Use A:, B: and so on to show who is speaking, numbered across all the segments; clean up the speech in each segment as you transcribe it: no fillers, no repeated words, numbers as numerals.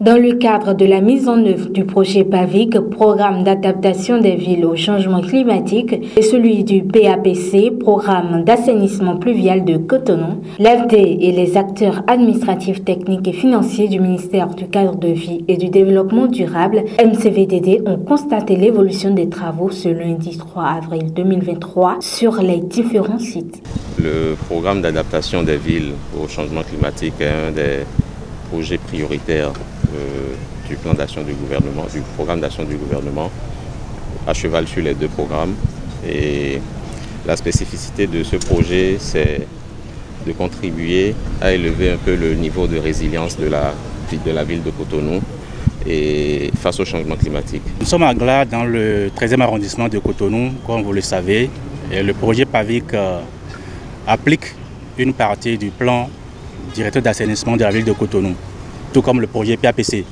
A: Dans le cadre de la mise en œuvre du projet PAVIC, Programme d'adaptation des villes au changement climatique, et celui du PAPC, Programme d'assainissement pluvial de Cotonou, l'AFD et les acteurs administratifs, techniques et financiers du ministère du Cadre de vie et du Développement durable, MCVDD, ont constaté l'évolution des travaux ce lundi 3 avril 2023 sur les différents sites.
B: Le programme d'adaptation des villes au changement climatique est un des projets prioritaires du plan d'action du gouvernement, du programme d'action du gouvernement, à cheval sur les deux programmes. Et la spécificité de ce projet, c'est de contribuer à élever un peu le niveau de résilience de la ville de Cotonou et face au changement climatique.
C: Nous sommes à Gla, dans le 13e arrondissement de Cotonou, comme vous le savez. Et le projet PAVIC applique une partie du plan directeur d'assainissement de la ville de Cotonou, tout comme le projet PAPC.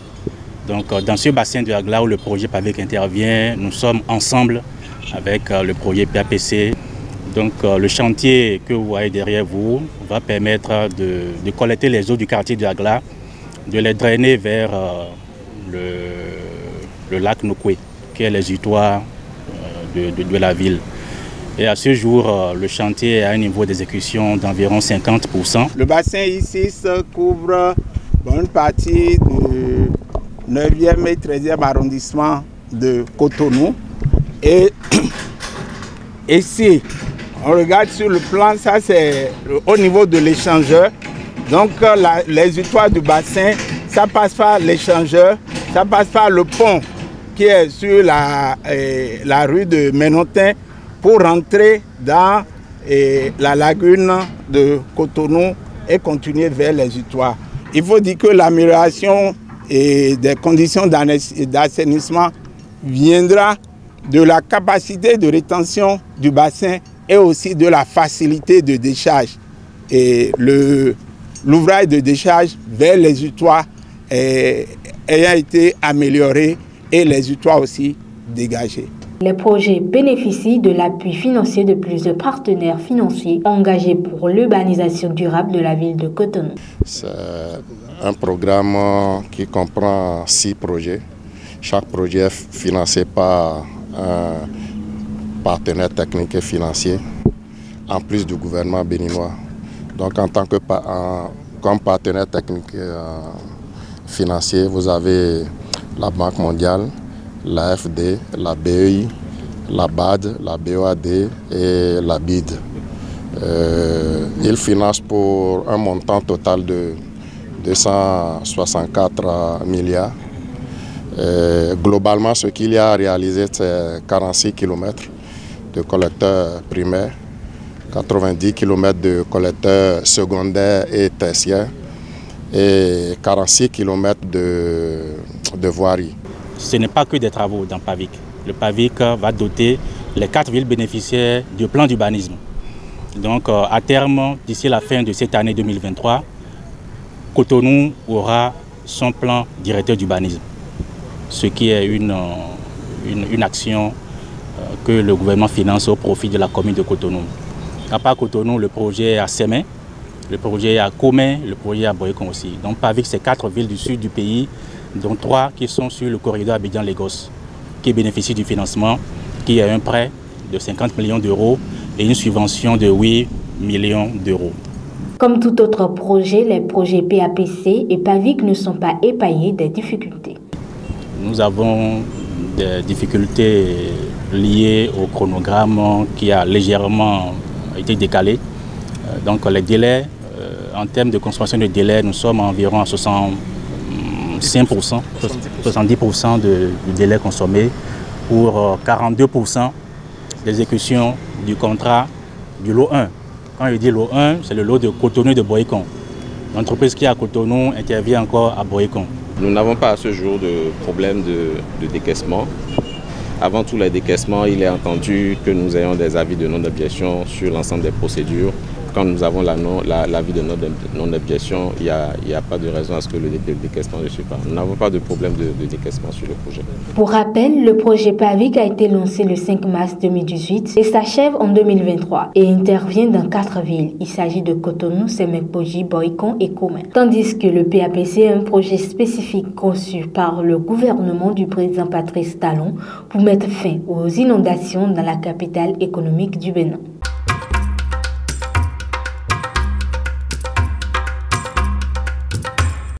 C: Donc dans ce bassin de Agla où le projet PAVIC intervient, nous sommes ensemble avec le projet PAPC. Donc le chantier que vous voyez derrière vous va permettre de collecter les eaux du quartier de Agla, de les drainer vers le lac Nokwe, qui est l'exutoire de la ville. Et à ce jour, le chantier est à un niveau d'exécution d'environ 50%.
D: Le bassin ici se couvre une partie du 9e et 13e arrondissement de Cotonou. Et ici, on regarde sur le plan, ça c'est au niveau de l'échangeur. Donc l'exutoire du bassin, ça passe par l'échangeur, ça passe par le pont qui est sur la rue de Ménotin pour rentrer dans la lagune de Cotonou et continuer vers l'exutoire. Il faut dire que l'amélioration des conditions d'assainissement viendra de la capacité de rétention du bassin et aussi de la facilité de décharge. Et l'ouvrage de décharge vers l'exutoire ayant été amélioré et l'exutoire aussi dégagé.
A: Les projets bénéficient de l'appui financier de plusieurs partenaires financiers engagés pour l'urbanisation durable de la ville de Cotonou.
E: C'est un programme qui comprend 6 projets. Chaque projet est financé par un partenaire technique et financier, en plus du gouvernement béninois. Donc en tant que comme partenaire technique financier, vous avez la Banque mondiale, l'AFD, la BEI, la BAD, la BOAD et la BID. Ils financent pour un montant total de 264 milliards. Globalement, ce qu'il y a réalisé, c'est 46 km de collecteurs primaires, 90 km de collecteurs secondaires et tertiaires et 46 km de voirie.
C: Ce n'est pas que des travaux dans PAVIC. Le PAVIC va doter les 4 villes bénéficiaires du plan d'urbanisme. Donc à terme, d'ici la fin de cette année 2023, Cotonou aura son plan directeur d'urbanisme, ce qui est une action que le gouvernement finance au profit de la commune de Cotonou. À part Cotonou, le projet est à Sémé, le projet est à Comé, le projet est à Boycon aussi. Donc PAVIC, c'est 4 villes du sud du pays, dont 3 qui sont sur le corridor Abidjan-Lagos, qui bénéficient du financement, qui est un prêt de 50 millions d'euros et une subvention de 8 millions d'euros.
A: Comme tout autre projet, les projets PAPC et PAVIC ne sont pas épargnés des difficultés.
C: Nous avons des difficultés liées au chronogramme qui a légèrement été décalé. Donc les délais, en termes de consommation de délai, nous sommes environ à 70% du délai consommé pour 42% d'exécution du contrat du lot 1. Quand je dis lot 1, c'est le lot de Cotonou et de Boycon. L'entreprise qui est à Cotonou intervient encore à Boycon.
B: Nous n'avons pas à ce jour de problème de décaissement. Avant tout les décaissements, il est entendu que nous ayons des avis de non-objection sur l'ensemble des procédures quand nous avons l'avis de notre non-objection, il n'y a pas de raison à ce que le décaissement ne suive pas. Nous n'avons pas de problème de décaissement sur le projet.
A: Pour rappel, le projet PAVIC a été lancé le 5 mars 2018 et s'achève en 2023 et intervient dans 4 villes. Il s'agit de Cotonou, Semek-Podji, Boikon et Koumé. Tandis que le PAPC est un projet spécifique conçu par le gouvernement du président Patrice Talon pour mettre fin aux inondations dans la capitale économique du Bénin.